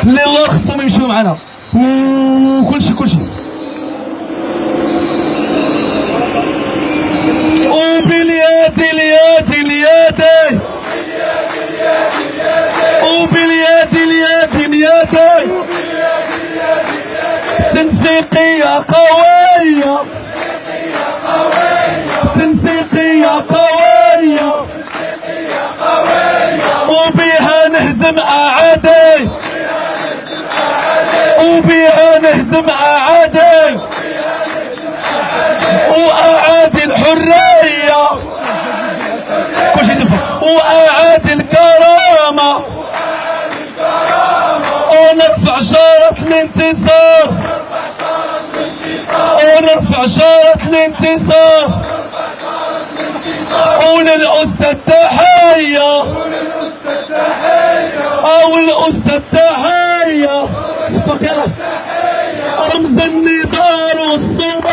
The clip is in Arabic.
اللي الله خصهم يمشيو معنا وكلشي وباليد اليد اليدي وباليد اليد اليدي تنسيقية قوية تنسيقية قوية وبيها نهزم أعادي وبيها نهزم أعادي وأعادي الحرية كلشي يدفع وأعادي الكرامة ونرفع شارة الانتصار ونرفع شارة الانتصار وللأسد التحية أو الأسد التحية صفق يلا رمز النضال والصمود